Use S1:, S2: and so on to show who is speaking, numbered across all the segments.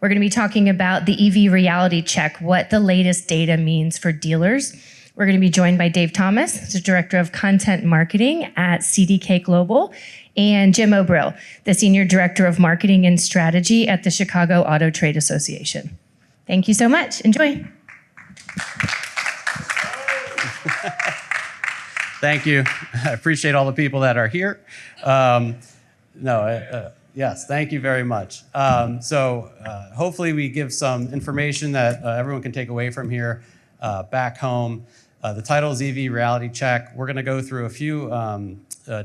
S1: We're going to be talking about the EV reality check, what the latest data means for dealers. We're going to be joined by Dave Thomas, the Director of Content Marketing at CDK Global, and Jim Obrill, the Senior Director of Marketing and Strategy at the Chicago Auto Trade Association. Thank you so much. Enjoy.
S2: Thank you. I appreciate all the people that are here. Yes, thank you very much. Hopefully we give some information that everyone can take away from here back home. The title is EV Reality Check. We're going to go through a few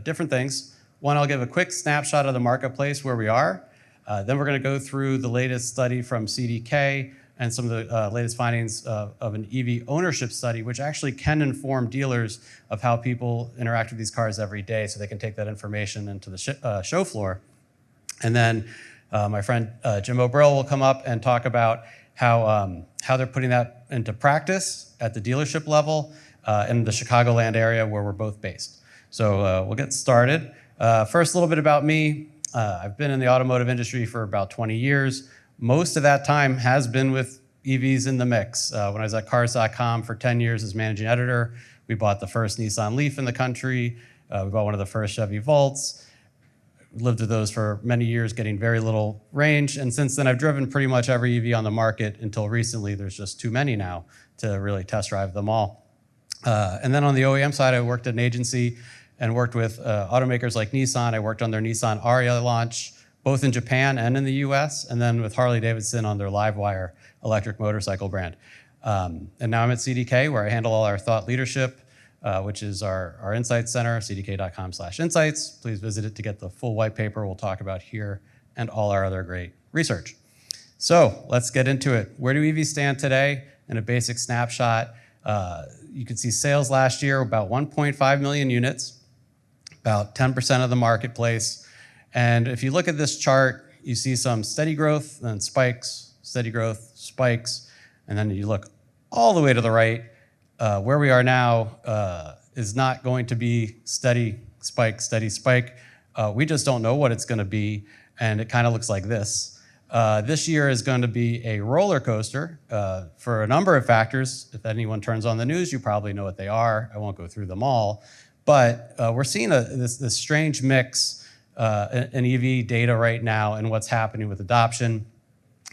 S2: different things. One, I'll give a quick snapshot of the marketplace where we are. Then we're going to go through the latest study from CDK and some of the latest findings of an EV ownership study, which actually can inform dealers of how people interact with these cars every day, so they can take that information into the show floor. And then my friend Jim Obrill will come up and talk about how they're putting that into practice at the dealership level in the Chicagoland area where we're both based. So we'll get started. First, a little bit about me. I've been in the automotive industry for about 20 years. Most of that time has been with EVs in the mix. When I was at cars.com for 10 years as managing editor, we bought the first Nissan Leaf in the country. We bought one of the first Chevy Volts. Lived with those for many years, getting very little range. And since then, I've driven pretty much every EV on the market until recently. There's just too many now to really test drive them all. And then on the OEM side, I worked at an agency and worked with automakers like Nissan. I worked on their Nissan Ariya launch, both in Japan and in the US, and then with Harley-Davidson on their Livewire electric motorcycle brand. And now I'm at CDK, where I handle all our thought leadership, which is our Insights Center, cdk.com/insights. Please visit it to get the full white paper we'll talk about here and all our other great research. So let's get into it. Where do EVs stand today? In a basic snapshot, you can see sales last year, about 1.5 million units, about 10% of the marketplace. And if you look at this chart, you see some steady growth, then spikes, steady growth, spikes, and then you look all the way to the right. Where we are now is not going to be steady spike, steady spike. We just don't know what it's going to be, and it kind of looks like this. This year is going to be a roller coaster for a number of factors. If anyone turns on the news, you probably know what they are. I won't go through them all, but we're seeing this strange mix in EV data right now and what's happening with adoption.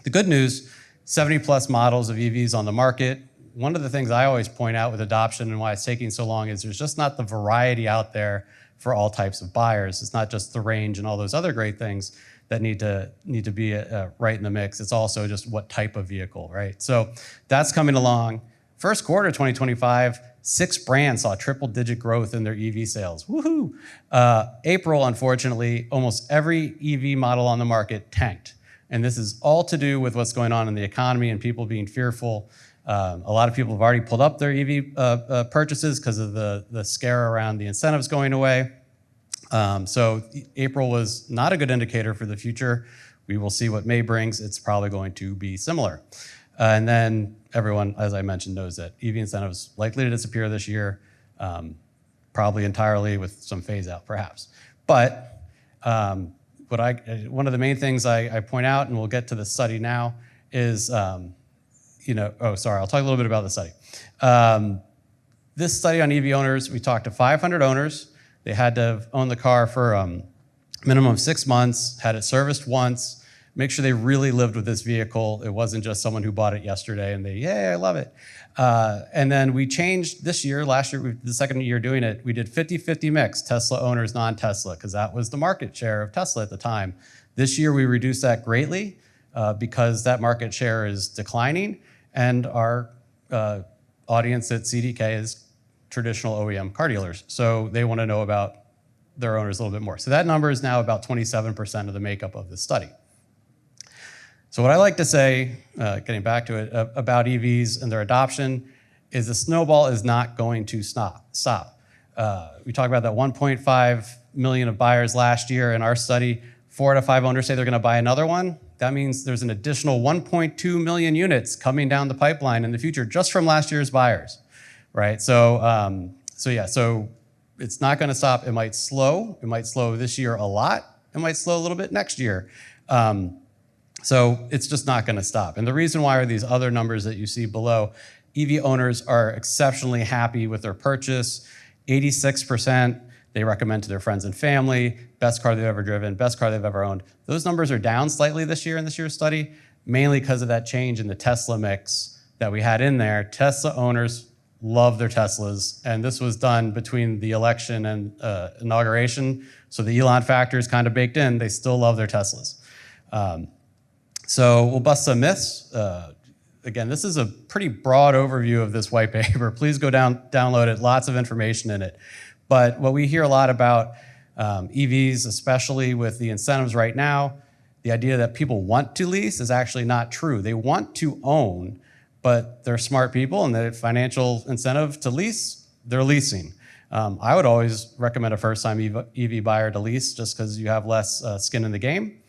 S2: The good news, 70 plus models of EVs on the market. One of the things I always point out with adoption and why it's taking so long is there's just not the variety out there for all types of buyers. It's not just the range and all those other great things that need to be right in the mix. It's also just what type of vehicle, right? So that's coming along. First quarter 2025, 6 brands saw triple-digit growth in their EV sales. Woohoo! April, unfortunately, almost every EV model on the market tanked. And this is all to do with what's going on in the economy and people being fearful. A lot of people have already pulled up their EV purchases because of the scare around the incentives going away. So April was not a good indicator for the future. We will see what May brings. It's probably going to be similar. And then everyone, as I mentioned, knows that EV incentives likely to disappear this year, probably entirely with some phase out perhaps. But one of the main things I point out, and we'll get to the study now, is I'll talk a little bit about the study. This study on EV owners, we talked to 500 owners. They had to have owned the car for a minimum of 6 months, had it serviced once, make sure they really lived with this vehicle. It wasn't just someone who bought it yesterday and yay, I love it. And then we changed this year, last year, the second year doing it, we did 50-50 mix, Tesla owners, non-Tesla, because that was the market share of Tesla at the time. This year we reduced that greatly because that market share is declining, and our audience at CDK is traditional OEM car dealers. So they want to know about their owners a little bit more. So that number is now about 27% of the makeup of the study. So what I like to say, getting back to it, about EVs and their adoption is the snowball is not going to stop. We talk about that 1.5 million of buyers last year in our study. 4 out of 5 owners say they're going to buy another one. That means there's an additional 1.2 million units coming down the pipeline in the future just from last year's buyers, right? So it's not going to stop. It might slow. It might slow this year a lot. It might slow a little bit next year. So it's just not going to stop. And the reason why are these other numbers that you see below. EV owners are exceptionally happy with their purchase. 86% they recommend to their friends and family, best car they've ever driven, best car they've ever owned. Those numbers are down slightly this year in this year's study, mainly because of that change in the Tesla mix that we had in there. Tesla owners love their Teslas, and this was done between the election and inauguration, so the Elon factor is kind of baked in. They still love their Teslas. So we'll bust some myths. Again, this is a pretty broad overview of this white paper. Please go download it, lots of information in it. But what we hear a lot about EVs, especially with the incentives right now, the idea that people want to lease is actually not true. They want to own, but they're smart people and the financial incentive to lease, they're leasing. I would always recommend a first-time EV buyer to lease just because you have less skin in the game.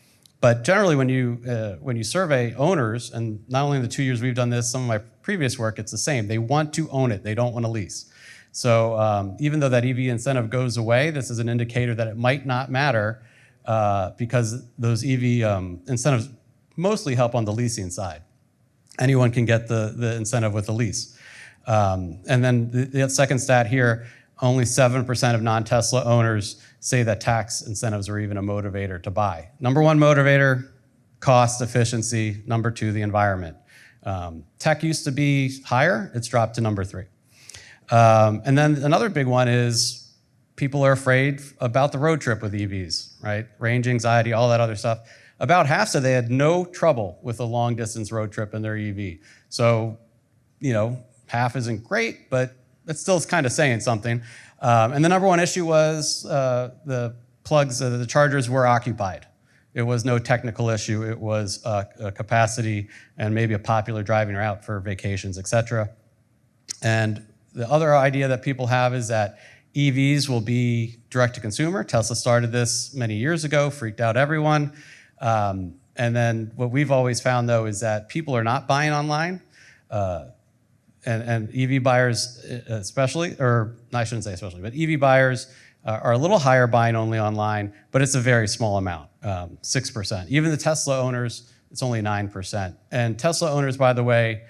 S2: But generally, when you survey owners, and not only in the 2 years we've done this, some of my previous work, it's the same. They want to own it. They don't want to lease. So even though that EV incentive goes away, this is an indicator that it might not matter because those EV incentives mostly help on the leasing side. Anyone can get the incentive with the lease. And then the second stat here, only 7% of non-Tesla owners say that tax incentives are even a motivator to buy. Number one motivator, cost efficiency. Number two, the environment. Tech used to be higher, it's dropped to number three. And then another big one is people are afraid about the road trip with EVs, right? Range anxiety, all that other stuff. About half said they had no trouble with a long distance road trip in their EV. So, half isn't great, but it still is kind of saying something. And the number one issue was the plugs, the chargers were occupied. It was no technical issue. It was a capacity and maybe a popular driving route for vacations, et cetera. And the other idea that people have is that EVs will be direct to consumer. Tesla started this many years ago, freaked out everyone. And then what we've always found, though, is that people are not buying online. And EV buyers especially, or I shouldn't say especially, but EV buyers are a little higher buying only online, but it's a very small amount, 6%. Even the Tesla owners, it's only 9%. And Tesla owners, by the way,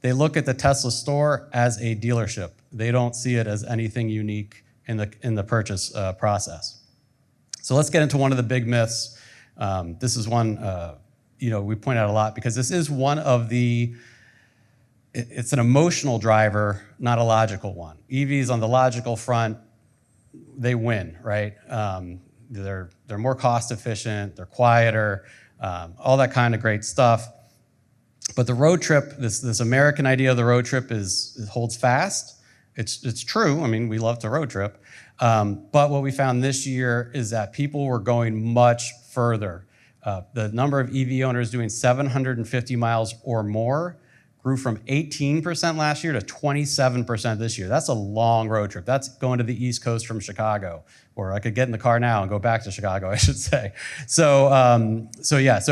S2: they look at the Tesla store as a dealership. They don't see it as anything unique in the purchase process. So let's get into one of the big myths. This is one we point out a lot because this is one of the it's an emotional driver, not a logical one. EVs on the logical front, they win, right? They're more cost efficient, they're quieter, all that kind of great stuff. But the road trip, this American idea of the road trip it holds fast. It's true. I mean, we love to road trip. But what we found this year is that people were going much further. The number of EV owners doing 750 miles or more grew from 18% last year to 27% this year. That's a long road trip. That's going to the East Coast from Chicago, or I could get in the car now and go back to Chicago, I should say. So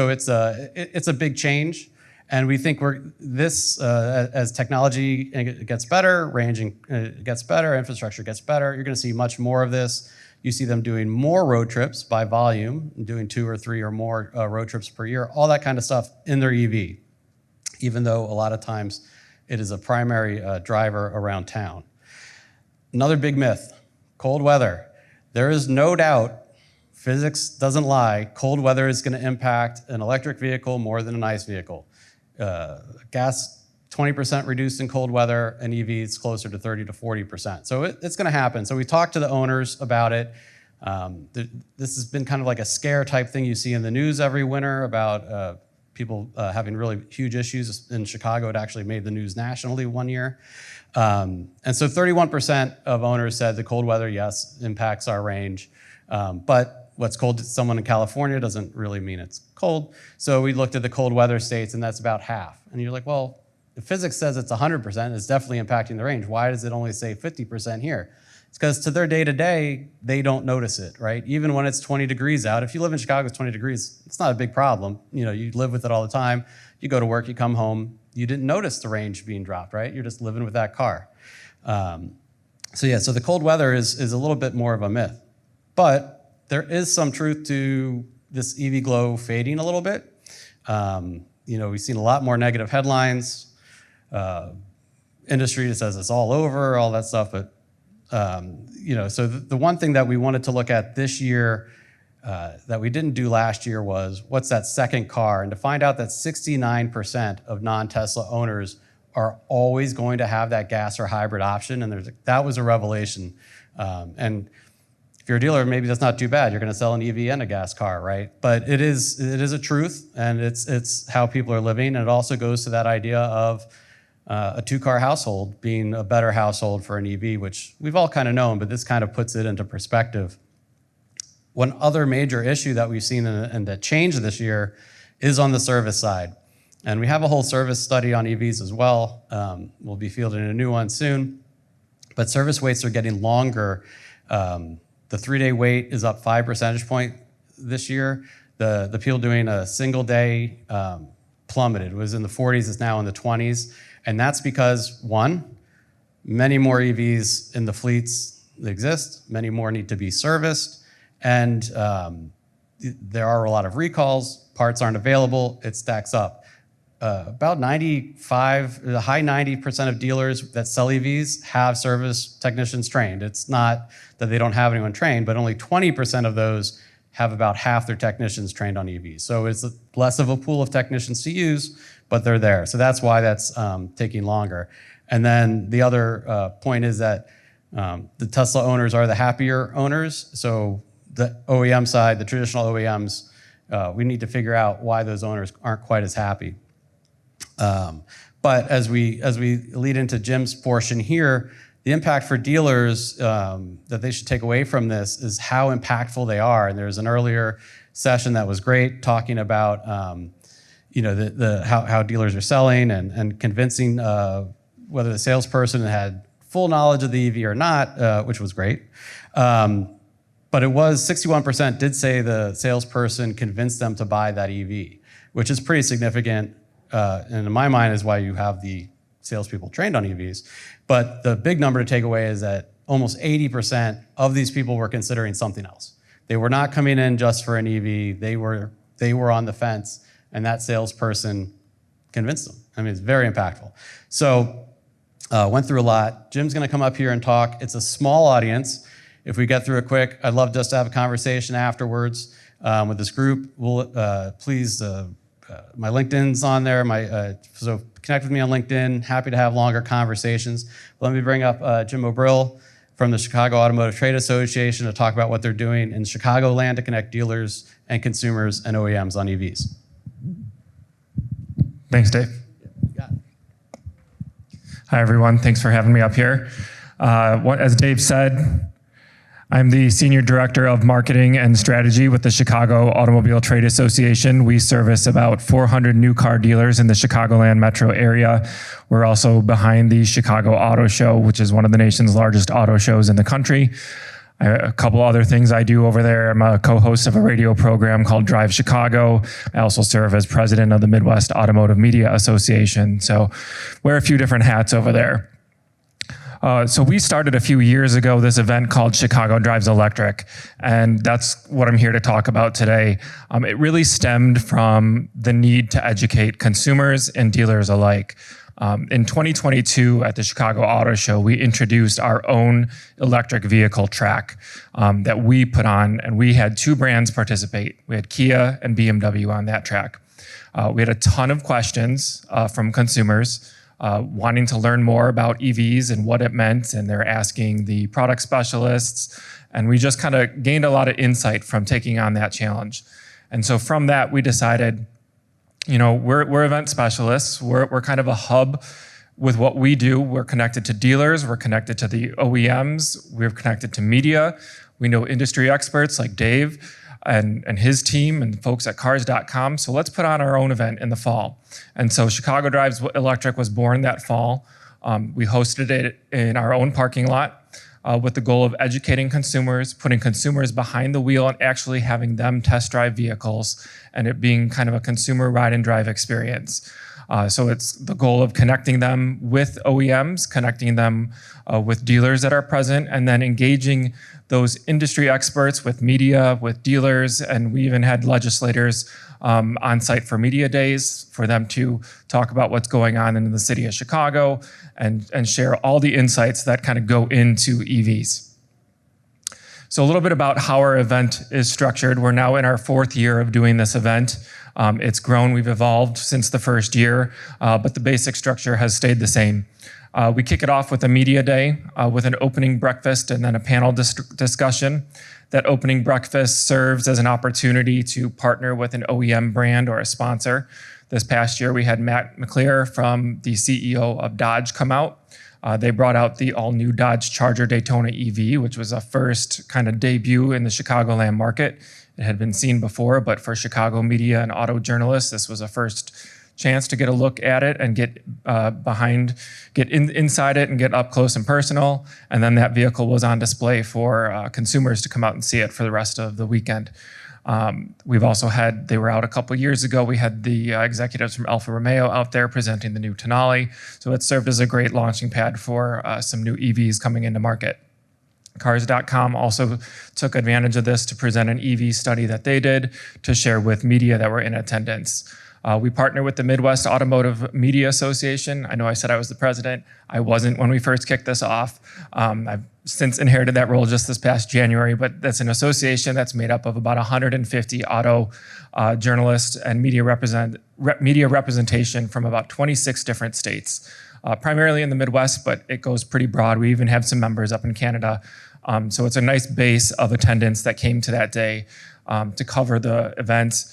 S2: it's a big change, and we think as technology gets better, ranging gets better, infrastructure gets better, you're going to see much more of this. You see them doing more road trips by volume, doing 2 or 3 or more road trips per year, all that kind of stuff in their EV, even though a lot of times it is a primary driver around town. Another big myth, cold weather. There is no doubt, physics doesn't lie, cold weather is going to impact an electric vehicle more than an ICE vehicle. Gas, 20% reduced in cold weather, and EVs closer to 30 to 40%. So it's going to happen. So we talked to the owners about it. This has been kind of like a scare type thing you see in the news every winter about people having really huge issues. In Chicago, it actually made the news nationally one year. And so 31% of owners said the cold weather, yes, impacts our range. But what's cold to someone in California doesn't really mean it's cold. So we looked at the cold weather states, and that's about half. And you're like, well, if physics says it's 100%, it's definitely impacting the range. Why does it only say 50% here? It's because to their day-to-day, they don't notice it, right? Even when it's 20 degrees out, if you live in Chicago, it's 20 degrees, it's not a big problem. You live with it all the time. You go to work, you come home, you didn't notice the range being dropped, right? You're just living with that car. So the cold weather is a little bit more of a myth. But there is some truth to this EV glow fading a little bit. We've seen a lot more negative headlines. Industry that says it's all over, all that stuff. But so the one thing that we wanted to look at this year that we didn't do last year was what's that second car, and to find out that 69% of non-Tesla owners are always going to have that gas or hybrid option, and that was a revelation. And if you're a dealer, maybe that's not too bad. You're going to sell an EV and a gas car, right? But it is a truth, and it's how people are living, and it also goes to that idea of a two-car household being a better household for an EV, which we've all kind of known, but this kind of puts it into perspective. One other major issue that we've seen and that changed this year is on the service side. And we have a whole service study on EVs as well. We'll be fielding a new one soon. But service waits are getting longer. The 3-day wait is up 5 percentage points this year. The people doing a single day plummeted. It was in the 40s, it's now in the 20s. And that's because, one, many more EVs in the fleets exist, many more need to be serviced, and there are a lot of recalls, parts aren't available, it stacks up. About 95, the high 90% of dealers that sell EVs have service technicians trained. It's not that they don't have anyone trained, but only 20% of those have about half their technicians trained on EVs. So it's less of a pool of technicians to use, but they're there. So that's why that's taking longer. And then the other point is that the Tesla owners are the happier owners. So the OEM side, the traditional OEMs, we need to figure out why those owners aren't quite as happy. But as we lead into Jim's portion here, the impact for dealers that they should take away from this is how impactful they are. And there's an earlier session that was great talking about how dealers are selling and convincing whether the salesperson had full knowledge of the EV or not, which was great. But it was 61% did say the salesperson convinced them to buy that EV, which is pretty significant. And in my mind is why you have the salespeople trained on EVs. But the big number to take away is that almost 80% of these people were considering something else. They were not coming in just for an EV. They were on the fence, and that salesperson convinced them. I mean, it's very impactful. So went through a lot. Jim's going to come up here and talk. It's a small audience. If we get through it quick, I'd love just to have a conversation afterwards with this group. We'll please. My LinkedIn's on there. So connect with me on LinkedIn. Happy to have longer conversations. Let me bring up Jim O'Brill from the Chicago Automotive Trade Association to talk about what they're doing in Chicagoland to connect dealers and consumers and OEMs on EVs.
S3: Thanks, Dave. Hi, everyone. Thanks for having me up here. As Dave said, I'm the Senior Director of Marketing and Strategy with the Chicago Automobile Trade Association. We service about 400 new car dealers in the Chicagoland metro area. We're also behind the Chicago Auto Show, which is one of the nation's largest auto shows in the country. A couple other things I do over there. I'm a co-host of a radio program called Drive Chicago. I also serve as president of the Midwest Automotive Media Association. So wear a few different hats over there. So we started a few years ago this event called Chicago Drives Electric, and that's what I'm here to talk about today. It really stemmed from the need to educate consumers and dealers alike. In 2022 at the Chicago Auto Show, we introduced our own electric vehicle track that we put on, and we had 2 brands participate. We had Kia and BMW on that track. We had a ton of questions from consumers wanting to learn more about EVs and what it meant, and they're asking the product specialists, and we just kind of gained a lot of insight from taking on that challenge. And so from that, we decided, we're event specialists. We're kind of a hub with what we do. We're connected to dealers. We're connected to the OEMs. We're connected to media. We know industry experts like Dave and his team and folks at cars.com. So let's put on our own event in the fall. And so Chicago Drives Electric was born that fall. We hosted it in our own parking lot with the goal of educating consumers, putting consumers behind the wheel and actually having them test drive vehicles and it being kind of a consumer ride and drive experience. So it's the goal of connecting them with OEMs, connecting them with dealers that are present, and then engaging those industry experts with media, with dealers, and we even had legislators on site for media days for them to talk about what's going on in the city of Chicago and share all the insights that kind of go into EVs. So a little bit about how our event is structured. We're now in our 4th year of doing this event. It's grown, we've evolved since the first year, but the basic structure has stayed the same. We kick it off with a media day with an opening breakfast and then a panel discussion. That opening breakfast serves as an opportunity to partner with an OEM brand or a sponsor. This past year, we had Matt McClure from the CEO of Dodge come out. They brought out the all-new Dodge Charger Daytona EV, which was a first kind of debut in the Chicagoland market. It had been seen before, but for Chicago media and auto journalists, this was a first chance to get a look at it and get inside it and get up close and personal. And then that vehicle was on display for consumers to come out and see it for the rest of the weekend. We've also had, they were out a couple years ago, we had the executives from Alfa Romeo out there presenting the new Tonale. So it served as a great launching pad for some new EVs coming into market. Cars.com also took advantage of this to present an EV study that they did to share with media that were in attendance. We partner with the Midwest Automotive Media Association. I know I said I was the president. I wasn't when we first kicked this off. I've since inherited that role just this past January, but that's an association that's made up of about 150 auto journalists and media representation from about 26 different states, primarily in the Midwest, but it goes pretty broad. We even have some members up in Canada. So it's a nice base of attendance that came to that day to cover the event.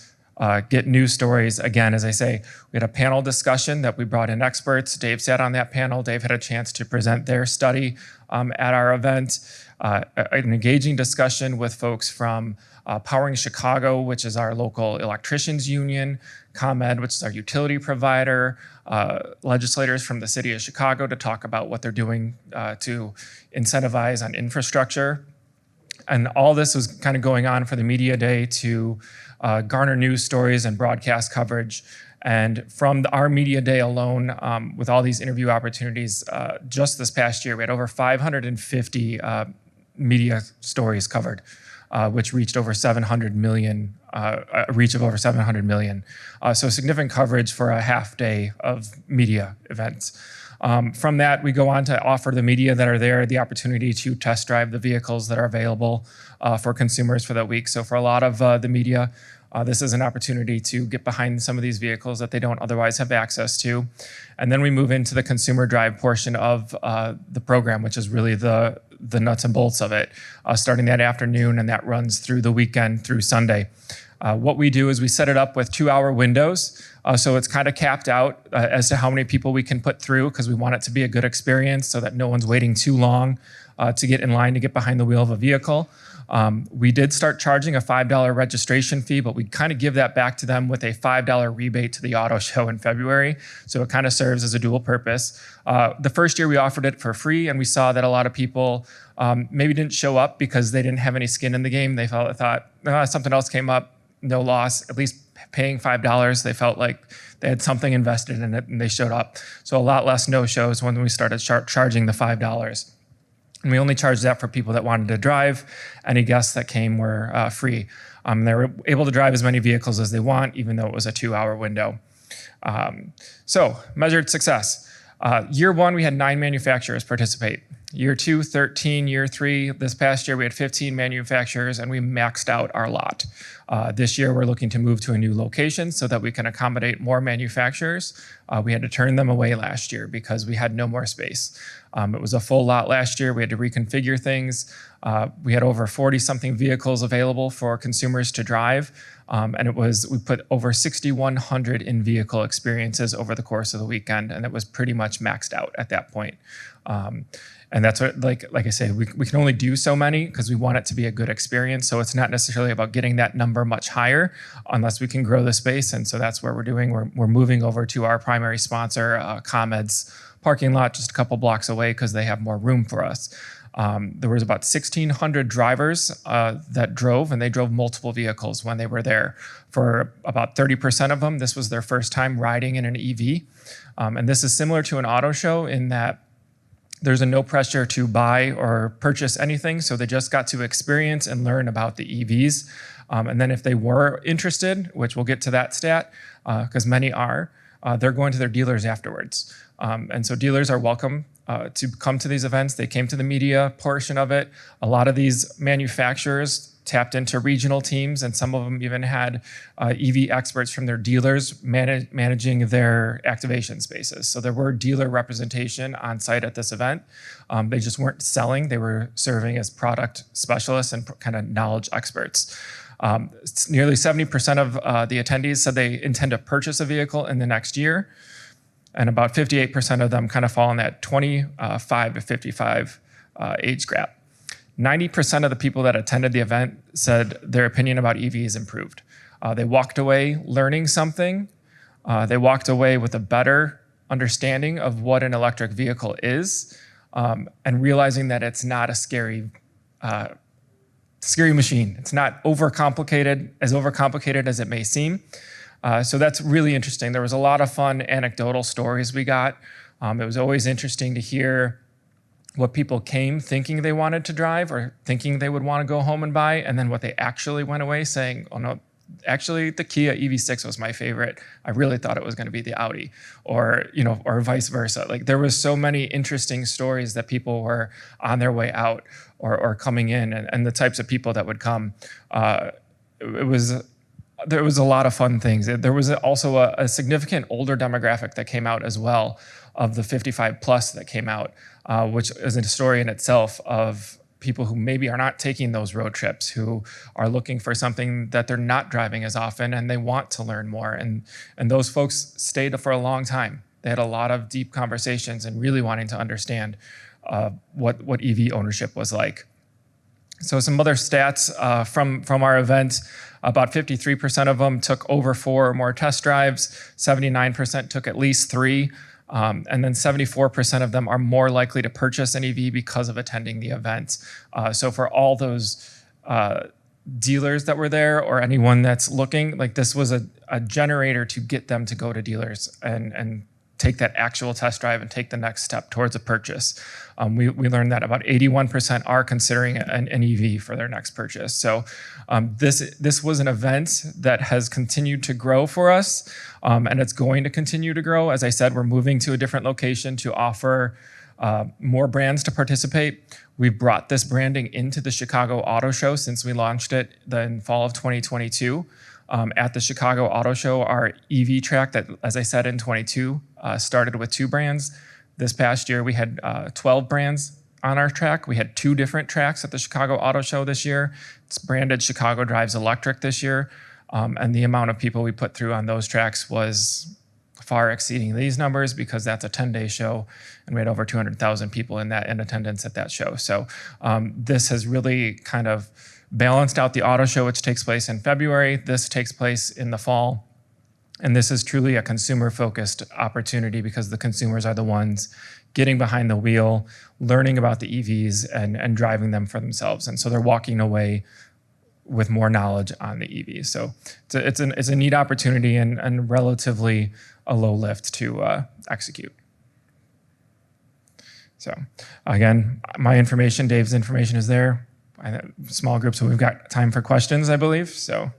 S3: Get news stories. Again, as I say, we had a panel discussion that we brought in experts. Dave sat on that panel. Dave had a chance to present their study at our event. An engaging discussion with folks from Powering Chicago, which is our local electricians union, ComEd, which is our utility provider, legislators from the city of Chicago to talk about what they're doing to incentivize on infrastructure. And all this was kind of going on for the media day to garner news stories and broadcast coverage. And from our media day alone, with all these interview opportunities, just this past year, we had over 550 media stories covered, which reached over 700 million, a reach of over 700 million. So significant coverage for a half day of media events. From that, we go on to offer the media that are there the opportunity to test drive the vehicles that are available for consumers for that week. So for a lot of the media, this is an opportunity to get behind some of these vehicles that they don't otherwise have access to. And then we move into the consumer drive portion of the program, which is really the nuts and bolts of it, starting that afternoon, and that runs through the weekend through Sunday. What we do is we set it up with 2-hour windows. So it's kind of capped out as to how many people we can put through, because we want it to be a good experience so that no one's waiting too long to get in line to get behind the wheel of a vehicle. We did start charging a $5 registration fee, but we kind of give that back to them with a $5 rebate to the auto show in February. So it kind of serves as a dual purpose. The first year we offered it for free, and we saw that a lot of people maybe didn't show up because they didn't have any skin in the game. They thought something else came up, no loss, at least paying $5. They felt like they had something invested in it and they showed up. So a lot less no-shows when we started charging the $5. And we only charged that for people that wanted to drive. Any guests that came were free. They were able to drive as many vehicles as they want, even though it was a 2-hour window. So measured success. Year 1, we had 9 manufacturers participate. Year 2, 13. Year 3, this past year, we had 15 manufacturers, and we maxed out our lot. This year, we're looking to move to a new location so that we can accommodate more manufacturers. We had to turn them away last year because we had no more space. It was a full lot last year. We had to reconfigure things. We had over 40-something vehicles available for consumers to drive. And we put over 6,100 in-vehicle experiences over the course of the weekend, and it was pretty much maxed out at that point. And that's what, like I say, we can only do so many because we want it to be a good experience. So it's not necessarily about getting that number much higher unless we can grow the space. And so that's what we're doing. We're moving over to our primary sponsor, ComEd's parking lot just a couple blocks away because they have more room for us. There was about 1,600 drivers that drove, and they drove multiple vehicles when they were there. For about 30% of them, this was their first time riding in an EV. And this is similar to an auto show in that there's a no pressure to buy or purchase anything, so they just got to experience and learn about the EVs. And then if they were interested, which we'll get to that stat, because many are, they're going to their dealers afterwards. And so dealers are welcome to come to these events. They came to the media portion of it. A lot of these manufacturers tapped into regional teams, and some of them even had EV experts from their dealers managing their activation spaces. So there were dealer representation on site at this event. They just weren't selling. They were serving as product specialists and kind of knowledge experts. Nearly 70% of the attendees said they intend to purchase a vehicle in the next year. And about 58% of them kind of fall in that 25 to 55 age gap. 90% of the people that attended the event said their opinion about EVs improved. They walked away learning something. They walked away with a better understanding of what an electric vehicle is, and realizing that it's not a scary machine. It's not overcomplicated as it may seem. So that's really interesting. There was a lot of fun anecdotal stories we got. It was always interesting to hear what people came thinking they wanted to drive or thinking they would want to go home and buy, and then what they actually went away saying, oh no, actually the Kia EV6 was my favorite. I really thought it was going to be the Audi, or vice versa. Like, there was so many interesting stories that people were on their way out or coming in, and the types of people that would come. There was a lot of fun things. There was also a significant older demographic that came out as well, of the 55 plus that came out, which is a story in itself of people who maybe are not taking those road trips, who are looking for something that they're not driving as often and they want to learn more. And those folks stayed for a long time. They had a lot of deep conversations and really wanting to understand what EV ownership was like. So some other stats from our event: about 53% of them took over 4 or more test drives, 79% took at least 3, and then 74% of them are more likely to purchase an EV because of attending the event. So for all those dealers that were there, or anyone that's looking, like, this was a generator to get them to go to dealers and take that actual test drive and take the next step towards a purchase. We learned that about 81% are considering an EV for their next purchase. So this was an event that has continued to grow for us, and it's going to continue to grow. As I said, we're moving to a different location to offer more brands to participate. We've brought this branding into the Chicago Auto Show since we launched it in fall of 2022. At the Chicago Auto Show, our EV track that, as I said, in 22 started with 2 brands. This past year, we had 12 brands on our track. We had 2 different tracks at the Chicago Auto Show this year. It's branded Chicago Drives Electric this year. And the amount of people we put through on those tracks was far exceeding these numbers, because that's a 10-day show, and we had over 200,000 people in attendance at that show. So this has really kind of balanced out the auto show, which takes place in February. This takes place in the fall. And this is truly a consumer-focused opportunity, because the consumers are the ones getting behind the wheel, learning about the EVs and driving them for themselves. And so they're walking away with more knowledge on the EVs. So it's a neat opportunity and relatively a low lift to execute. So again, my information, Dave's information is there. Small group, so we've got time for questions, I believe. So.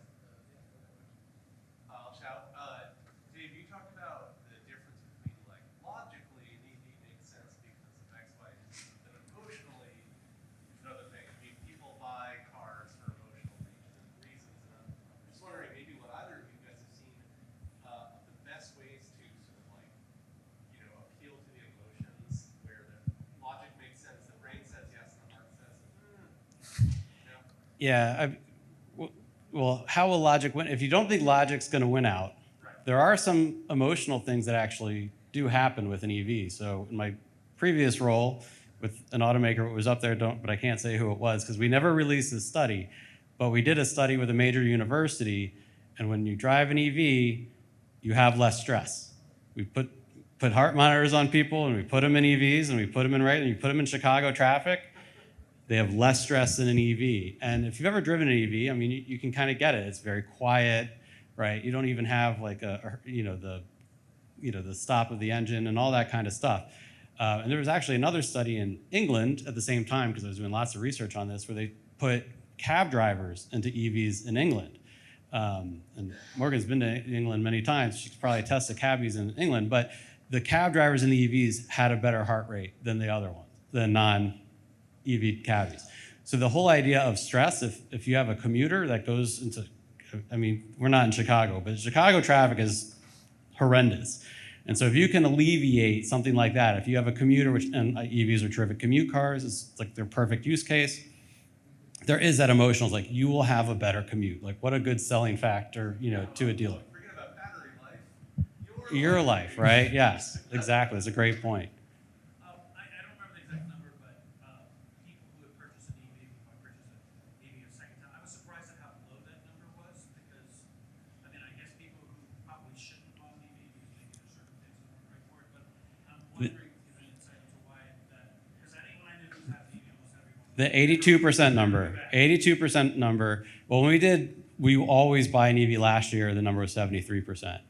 S4: I'll shout. Dave, you talked about the difference between, like, logically an EV makes sense because of X, Y, and Z, but emotionally, there's another thing. I mean, people buy cars for emotional reasons, and I'm just wondering maybe what either of you guys have seen the best ways to sort of, like, appeal to the emotions, where the logic makes sense, the brain says yes, and the heart says
S2: Yeah. Well, how will logic win? If you don't think logic's going to win out, there are some emotional things that actually do happen with an EV. So in my previous role with an automaker, what was up there, but I can't say who it was because we never released this study, but we did a study with a major university, and when you drive an EV, you have less stress. We put heart monitors on people, and we put them in EVs, and we put them in you put them in Chicago traffic, They have less stress than an EV. And if you've ever driven an EV, I mean, you can kind of get it. It's very quiet, right? You don't even have like the stop of the engine and all that kind of stuff. And there was actually another study in England at the same time, because I was doing lots of research on this, where they put cab drivers into EVs in England. And Morgan's been to England many times. She could probably attest to cabbies in England, but the cab drivers in the EVs had a better heart rate than the other ones, the non-EV cabbies. So the whole idea of stress, if you have a commuter that goes into, I mean, we're not in Chicago, but Chicago traffic is horrendous. And so if you can alleviate something like that, if you have a commuter, and EVs are terrific commute cars, it's like their perfect use case, there is that emotional, it's like you will have a better commute. Like what a good selling factor, to a dealer.
S4: Forget about battery life.
S2: Your life, right? Yes, exactly. It's a great point.
S5: I don't remember the exact number, but people who have purchased an EV, purchased an EV a second time, I was surprised at how low that number was because, I mean, I guess people who probably shouldn't buy an EV because maybe their circumstances weren't right for it, but I'm wondering if you have any insight into why that, because anyone I knew who's had an EV, almost everyone.
S2: The 82% number, 82% number. Well, when we always buy an EV last year, the number was 73%.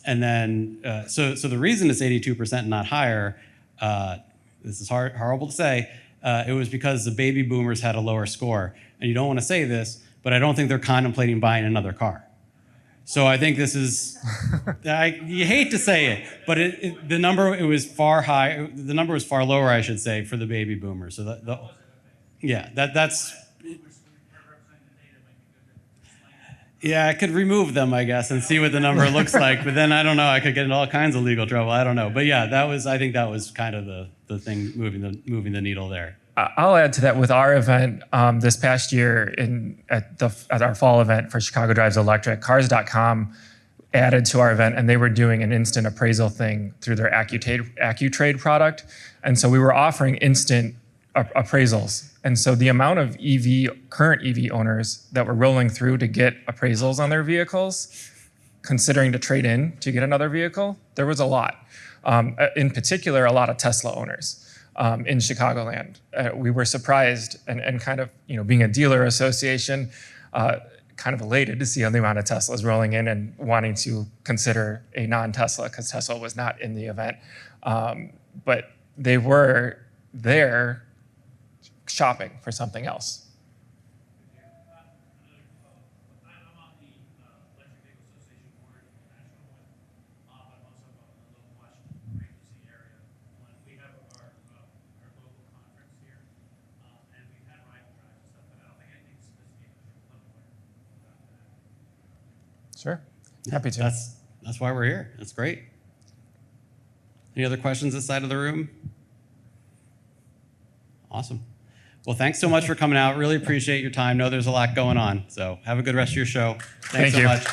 S2: And then, so the reason it's 82% and not higher, this is horrible to say, it was because the baby boomers had a lower score. And you don't want to say this, but I don't think they're contemplating buying another car. So I think this is, you hate to say it, but the number was far high. The number was far lower, I should say, for the baby boomers. So that's. Yeah, I could remove them, I guess, and see what the number looks like. But then I don't know. I could get in all kinds of legal trouble. I don't know. But yeah, I think that was kind of the thing moving the needle there.
S3: I'll add to that with our event this past year at our fall event for Chicago Drives Electric. Cars.com added to our event, and they were doing an instant appraisal thing through their AccuTrade product, and so we were offering instant appraisals. And so the amount of current EV owners that were rolling through to get appraisals on their vehicles, considering to trade in to get another vehicle, there was a lot. In particular, a lot of Tesla owners. In Chicagoland. We were surprised and kind of, being a dealer association, kind of elated to see the amount of Teslas rolling in and wanting to consider a non-Tesla because Tesla was not in the event. But they were there shopping for something else.
S5: I'm on the Electric Vehicle Association board, the national one, but I'm also on the local Washington agency area. We have our local conference here, and we've had ride drives and stuff, but I don't think anything's sophisticated about that.
S3: Sure, happy to.
S2: That's why we're here. That's great. Any other questions this side of the room? Awesome. Well, thanks so much for coming out. Really appreciate your time. Know there's a lot going on. So have a good rest of your show. Thanks so much.